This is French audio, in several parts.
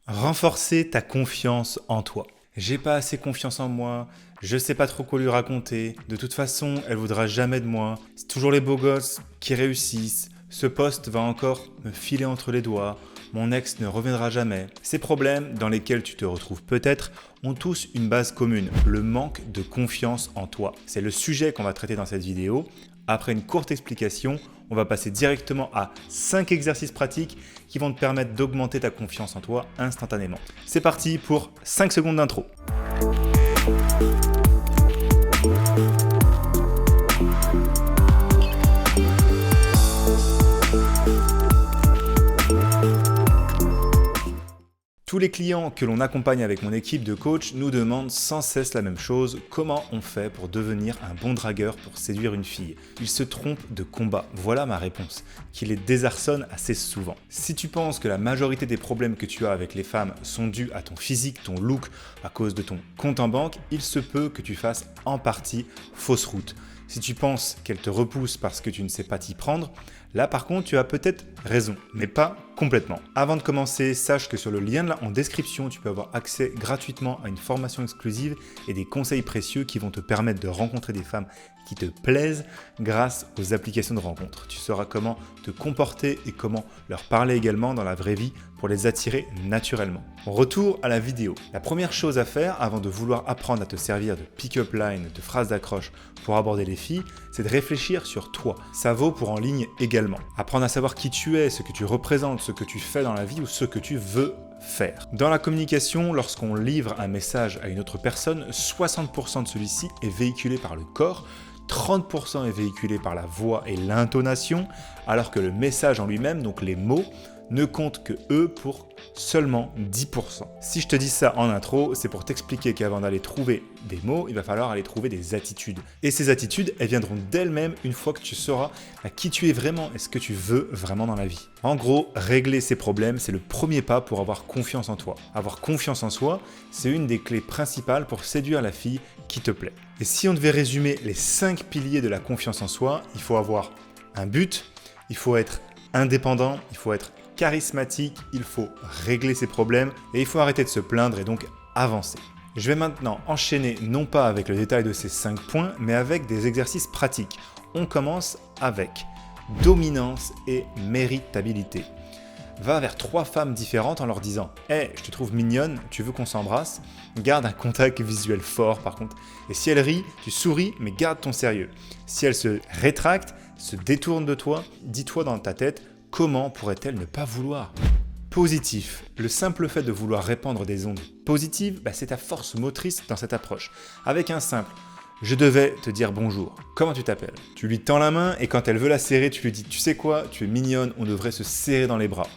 Renforcer ta confiance en toi. J'ai pas assez confiance en moi, je sais pas trop quoi lui raconter, de toute façon elle voudra jamais de moi, c'est toujours les beaux gosses qui réussissent, ce poste va encore me filer entre les doigts, mon ex ne reviendra jamais. Ces problèmes dans lesquels tu te retrouves peut-être ont tous une base commune, le manque de confiance en toi. C'est le sujet qu'on va traiter dans cette vidéo. Après une courte explication, on va passer directement à 5 exercices pratiques qui vont te permettre d'augmenter ta confiance en toi instantanément. C'est parti pour 5 secondes d'intro. Tous les clients que l'on accompagne avec mon équipe de coach nous demandent sans cesse la même chose, comment on fait pour devenir un bon dragueur pour séduire une fille. Ils se trompent de combat, voilà ma réponse, qui les désarçonne assez souvent. Si tu penses que la majorité des problèmes que tu as avec les femmes sont dus à ton physique, ton look, à cause de ton compte en banque, il se peut que tu fasses en partie fausse route. Si tu penses qu'elle te repousse parce que tu ne sais pas t'y prendre, là par contre tu as peut-être raison, mais pas complètement. Avant de commencer, sache que sur le lien là en description, tu peux avoir accès gratuitement à une formation exclusive et des conseils précieux qui vont te permettre de rencontrer des femmes qui te plaisent grâce aux applications de rencontres. Tu sauras comment te comporter et comment leur parler également dans la vraie vie pour les attirer naturellement. Retour à la vidéo. La première chose à faire avant de vouloir apprendre à te servir de pick-up line, de phrases d'accroche pour aborder les filles, c'est de réfléchir sur toi. Ça vaut pour en ligne également. Apprendre à savoir qui tu es, ce que tu représentes, ce que tu fais dans la vie ou ce que tu veux faire. Dans la communication, lorsqu'on livre un message à une autre personne, 60% de celui-ci est véhiculé par le corps, 30% est véhiculé par la voix et l'intonation, alors que le message en lui-même, donc les mots, ne compte que eux pour seulement 10%. Si je te dis ça en intro, c'est pour t'expliquer qu'avant d'aller trouver des mots, il va falloir aller trouver des attitudes. Et ces attitudes, elles viendront d'elles-mêmes une fois que tu sauras qui tu es vraiment et ce que tu veux vraiment dans la vie. En gros, régler ces problèmes, c'est le premier pas pour avoir confiance en toi. Avoir confiance en soi, c'est une des clés principales pour séduire la fille qui te plaît. Et si on devait résumer les 5 piliers de la confiance en soi, il faut avoir un but, il faut être indépendant, il faut être charismatique, il faut régler ses problèmes et il faut arrêter de se plaindre et donc avancer. Je vais maintenant enchaîner non pas avec le détail de ces 5 points, mais avec des exercices pratiques. On commence avec dominance et méritabilité. Va vers 3 femmes différentes en leur disant « Hey, je te trouve mignonne, tu veux qu'on s'embrasse ?» Garde un contact visuel fort par contre. Et si elle rit, tu souris, mais garde ton sérieux. Si elle se rétracte, se détourne de toi, dis-toi dans ta tête « Comment pourrait-elle ne pas vouloir ?» Positif. Le simple fait de vouloir répandre des ondes positives, c'est ta force motrice dans cette approche. Avec un simple « Je devais te dire bonjour, comment tu t'appelles ?» Tu lui tends la main et quand elle veut la serrer, tu lui dis « Tu sais quoi, tu es mignonne, on devrait se serrer dans les bras. »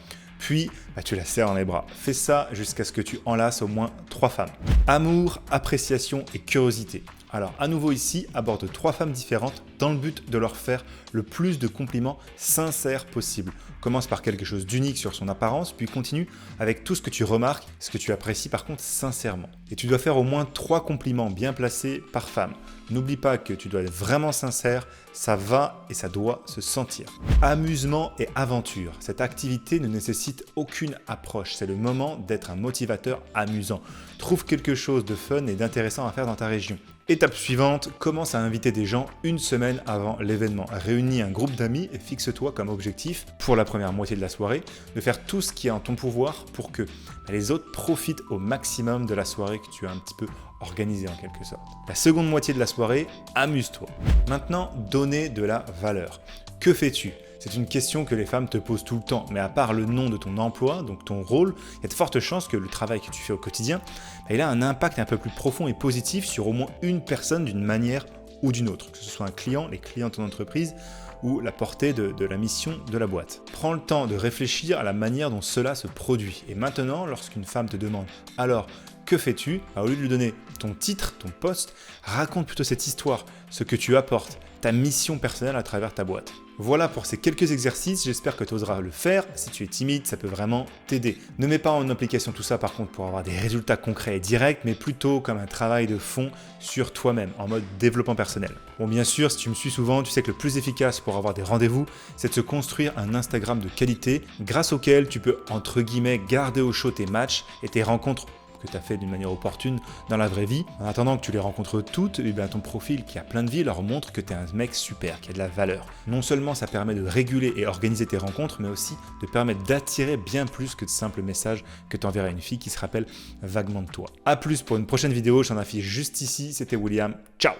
Puis, tu la serres dans les bras. Fais ça jusqu'à ce que tu enlaces au moins 3 femmes. Amour, appréciation et curiosité. Alors, à nouveau ici, aborde 3 femmes différentes dans le but de leur faire le plus de compliments sincères possible. Commence par quelque chose d'unique sur son apparence, puis continue avec tout ce que tu remarques, ce que tu apprécies par contre sincèrement. Et tu dois faire au moins 3 compliments bien placés par femme. N'oublie pas que tu dois être vraiment sincère, ça va et ça doit se sentir. Amusement et aventure. Cette activité ne nécessite aucune approche, c'est le moment d'être un motivateur amusant. Trouve quelque chose de fun et d'intéressant à faire dans ta région. Étape suivante, commence à inviter des gens une semaine avant l'événement. Réunis un groupe d'amis et fixe-toi comme objectif, pour la première moitié de la soirée, de faire tout ce qui est en ton pouvoir pour que les autres profitent au maximum de la soirée que tu as un petit peu organisée en quelque sorte. La seconde moitié de la soirée, amuse-toi. Maintenant, donner de la valeur. Que fais-tu ? C'est une question que les femmes te posent tout le temps, mais à part le nom de ton emploi, donc ton rôle, il y a de fortes chances que le travail que tu fais au quotidien, il a un impact un peu plus profond et positif sur au moins une personne d'une manière ou d'une autre, que ce soit un client, les clients de ton entreprise ou la portée de la mission de la boîte. Prends le temps de réfléchir à la manière dont cela se produit. Et maintenant, lorsqu'une femme te demande « Alors, que fais-tu ?» Au lieu de lui donner ton titre, ton poste, raconte plutôt cette histoire, ce que tu apportes, ta mission personnelle à travers ta boîte. Voilà pour ces quelques exercices, j'espère que tu oseras le faire. Si tu es timide, ça peut vraiment t'aider. Ne mets pas en application tout ça par contre pour avoir des résultats concrets et directs, mais plutôt comme un travail de fond sur toi-même, en mode développement personnel. Bon, bien sûr, si tu me suis souvent, tu sais que le plus efficace pour avoir des rendez-vous, c'est de se construire un Instagram de qualité, grâce auquel tu peux, entre guillemets, garder au chaud tes matchs et tes rencontres que tu as fait d'une manière opportune dans la vraie vie. En attendant que tu les rencontres toutes, et bien ton profil qui a plein de vie leur montre que tu es un mec super, qui a de la valeur. Non seulement ça permet de réguler et organiser tes rencontres, mais aussi de permettre d'attirer bien plus que de simples messages que tu enverras à une fille qui se rappelle vaguement de toi. A plus pour une prochaine vidéo, je t'en affiche juste ici, c'était William, ciao.